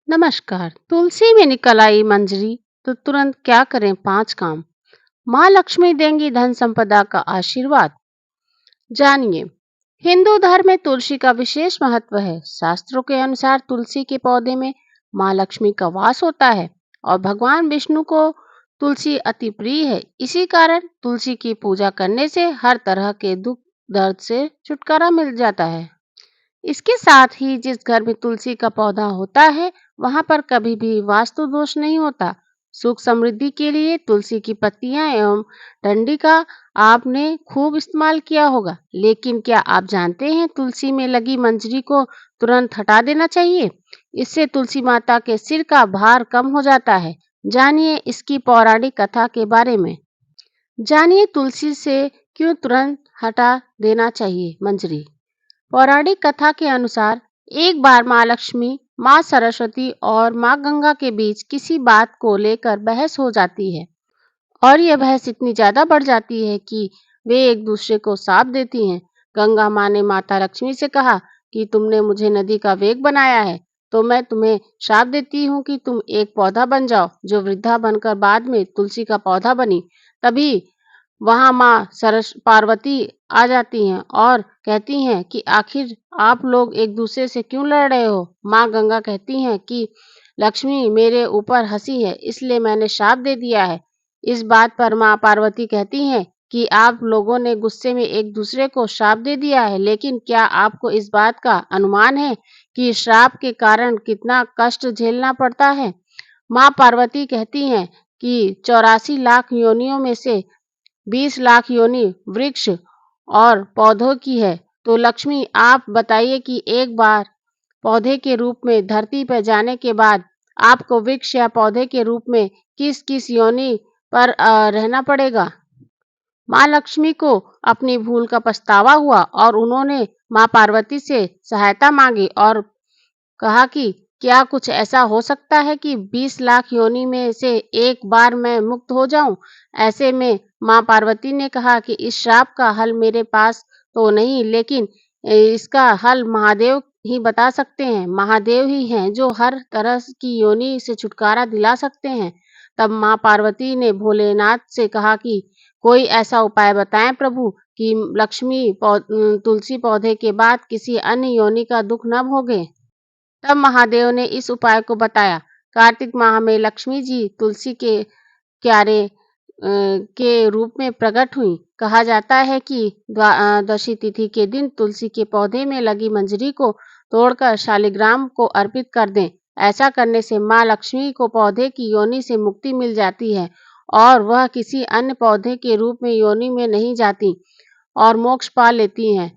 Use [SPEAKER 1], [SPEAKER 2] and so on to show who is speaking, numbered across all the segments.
[SPEAKER 1] नमस्कार। तुलसी में निकल आई मंजरी तो तुरंत क्या करें 5 काम। माँ लक्ष्मी देंगी धन संपदा का आशीर्वाद। जानिए, हिंदू धर्म में तुलसी का विशेष महत्व है। शास्त्रों के अनुसार तुलसी के पौधे में माँ लक्ष्मी का वास होता है और भगवान विष्णु को तुलसी अति प्रिय है। इसी कारण तुलसी की पूजा करने से हर तरह के दुख दर्द से छुटकारा मिल जाता है। इसके साथ ही जिस घर में तुलसी का पौधा होता है, वहां पर कभी भी वास्तु दोष नहीं होता। सुख समृद्धि के लिए तुलसी की पत्तियां एवं डंडी का आपने खूब इस्तेमाल किया होगा, लेकिन क्या आप जानते हैं तुलसी में लगी मंजरी को तुरंत हटा देना चाहिए। इससे तुलसी माता के सिर का भार कम हो जाता है। जानिए इसकी पौराणिक कथा के बारे में। जानिए तुलसी से क्यों तुरंत हटा देना चाहिए मंजरी। पौराणिक कथा के अनुसार एक बार माँ लक्ष्मी, माँ सरस्वती और माँ गंगा के बीच किसी बात को लेकर बहस हो जाती है और यह बहस इतनी ज्यादा बढ़ जाती है कि वे एक दूसरे को शाप देती हैं। गंगा माँ ने माता लक्ष्मी से कहा कि तुमने मुझे नदी का वेग बनाया है, तो मैं तुम्हें श्राप देती हूँ कि तुम एक पौधा बन जाओ जो वृद्धा बनकर बाद में तुलसी का पौधा बनी। तभी वहां माँ सरस पार्वती आ जाती हैं और कहती हैं कि आखिर आप लोग एक दूसरे से क्यों लड़ रहे हो। माँ गंगा कहती हैं कि लक्ष्मी मेरे ऊपर हंसी है, इसलिए मैंने श्राप दे दिया है। इस बात पर माँ पार्वती कहती हैं कि आप लोगों ने गुस्से में एक दूसरे को श्राप दे दिया है, लेकिन क्या आपको इस बात का अनुमान है कि श्राप के कारण कितना कष्ट झेलना पड़ता है। माँ पार्वती कहती हैं कि 84 लाख योनियों में से 20 लाख योनि वृक्ष और पौधों की है। तो लक्ष्मी आप बताइए कि एक बार पौधे के रूप में धरती पर जाने के बाद आपको वृक्ष या पौधे के रूप में किस किस योनि पर रहना पड़ेगा। माँ लक्ष्मी को अपनी भूल का पछतावा हुआ और उन्होंने माँ पार्वती से सहायता मांगी और कहा कि क्या कुछ ऐसा हो सकता है कि 20 लाख योनि में से एक बार मैं मुक्त हो जाऊं। ऐसे में माँ पार्वती ने कहा कि इस श्राप का हल मेरे पास तो नहीं, लेकिन इसका हल महादेव ही बता सकते हैं। महादेव ही हैं जो हर तरह की योनि से छुटकारा दिला सकते हैं। तब माँ पार्वती ने भोलेनाथ से कहा कि कोई ऐसा उपाय बताएं प्रभु कि लक्ष्मी तुलसी पौधे के बाद किसी अन्य योनि का दुख न भोगे। तब महादेव ने इस उपाय को बताया। कार्तिक माह में लक्ष्मी जी तुलसी के क्यारे के रूप में प्रकट हुई। कहा जाता है कि दशी तिथि के दिन तुलसी के पौधे में लगी मंजरी को तोड़कर शालिग्राम को अर्पित कर दें। ऐसा करने से माँ लक्ष्मी को पौधे की योनि से मुक्ति मिल जाती है और वह किसी अन्य पौधे के रूप में योनि में नहीं जाती और मोक्ष पा लेती हैं।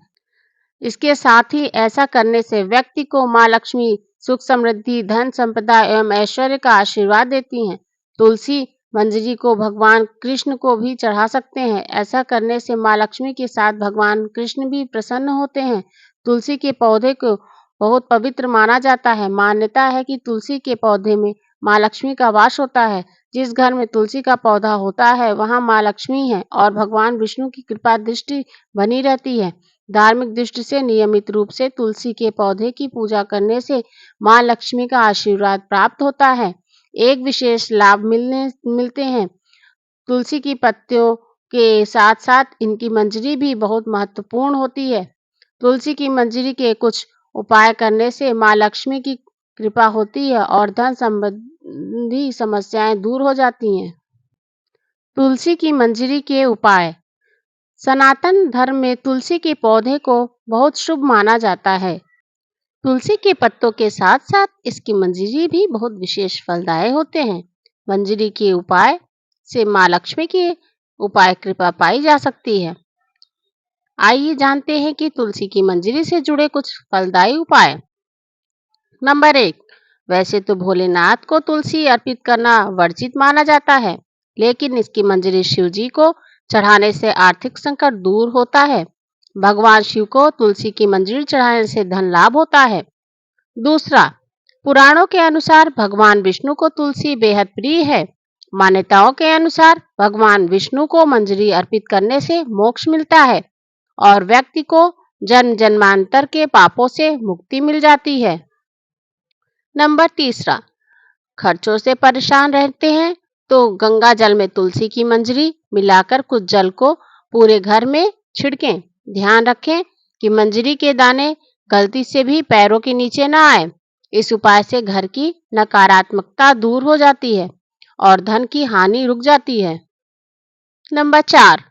[SPEAKER 1] इसके साथ ही ऐसा करने से व्यक्ति को माँ लक्ष्मी सुख समृद्धि, धन संपदा एवं ऐश्वर्य का आशीर्वाद देती हैं। तुलसी मंजरी को भगवान कृष्ण को भी चढ़ा सकते हैं। ऐसा करने से माँ लक्ष्मी के साथ भगवान कृष्ण भी प्रसन्न होते हैं। तुलसी के पौधे को बहुत पवित्र माना जाता है। मान्यता है कि तुलसी के पौधे में माँ लक्ष्मी का वास होता है। जिस घर में तुलसी का पौधा होता है वहाँ माँ लक्ष्मी है और भगवान विष्णु की कृपा दृष्टि बनी रहती है। धार्मिक दृष्टि से नियमित रूप से तुलसी के पौधे की पूजा करने से माँ लक्ष्मी का आशीर्वाद प्राप्त होता है। एक विशेष लाभ मिलते हैं। तुलसी की पत्तियों के साथ साथ इनकी मंजरी भी बहुत महत्वपूर्ण होती है। तुलसी की मंजरी के कुछ उपाय करने से माँ लक्ष्मी की कृपा होती है और धन संबंधी समस्याएं दूर हो जाती हैं। तुलसी की मंजरी के उपाय। सनातन धर्म में तुलसी के पौधे को बहुत शुभ माना जाता है। तुलसी के पत्तों के साथ साथ इसकी मंजरी भी बहुत विशेष फलदायी होते हैं। मंजरी के उपाय से माँ लक्ष्मी की उपाय कृपा पाई जा सकती है। आइए जानते हैं कि तुलसी की मंजरी से जुड़े कुछ फलदायी उपाय। नंबर 1, वैसे तो भोलेनाथ को तुलसी अर्पित करना वर्जित माना जाता है, लेकिन इसकी मंजरी शिव जी को चढ़ाने से आर्थिक संकट दूर होता है। भगवान शिव को तुलसी की मंजरी चढ़ाने से धन लाभ होता है। दूसरा, पुराणों के अनुसार भगवान विष्णु को तुलसी बेहद प्रिय है। मान्यताओं के अनुसार भगवान विष्णु को मंजरी अर्पित करने से मोक्ष मिलता है और व्यक्ति को जन्म जन्मांतर के पापों से मुक्ति मिल जाती है। नंबर तीसरा, खर्चों से परेशान रहते हैं तो गंगा जल में तुलसी की मंजरी मिलाकर कुछ जल को पूरे घर में छिड़कें। ध्यान रखें कि मंजरी के दाने गलती से भी पैरों के नीचे ना आए। इस उपाय से घर की नकारात्मकता दूर हो जाती है और धन की हानि रुक जाती है। नंबर 4,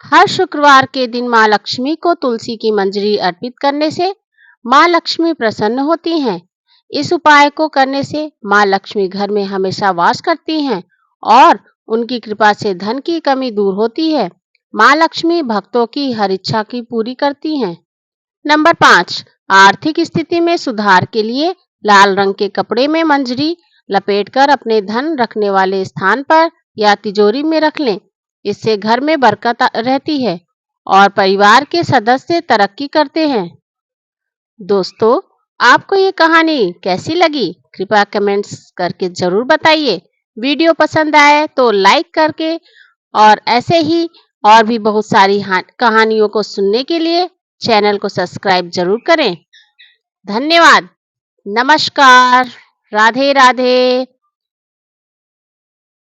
[SPEAKER 1] हर शुक्रवार के दिन माँ लक्ष्मी को तुलसी की मंजरी अर्पित करने से माँ लक्ष्मी प्रसन्न होती हैं। इस उपाय को करने से माँ लक्ष्मी घर में हमेशा वास करती हैं और उनकी कृपा से धन की कमी दूर होती है। माँ लक्ष्मी भक्तों की हर इच्छा की पूरी करती हैं। नंबर 5, आर्थिक स्थिति में सुधार के लिए लाल रंग के कपड़े में मंजरी लपेटकर अपने धन रखने वाले स्थान पर या तिजोरी में रख लें। इससे घर में बरकत रहती है और परिवार के सदस्य तरक्की करते हैं। दोस्तों, आपको ये कहानी कैसी लगी? कृपया कमेंट्स करके जरूर बताइए। वीडियो पसंद आए तो लाइक करके और ऐसे ही और भी बहुत सारी कहानियों को सुनने के लिए चैनल को सब्सक्राइब जरूर करें। धन्यवाद। नमस्कार। राधे राधे।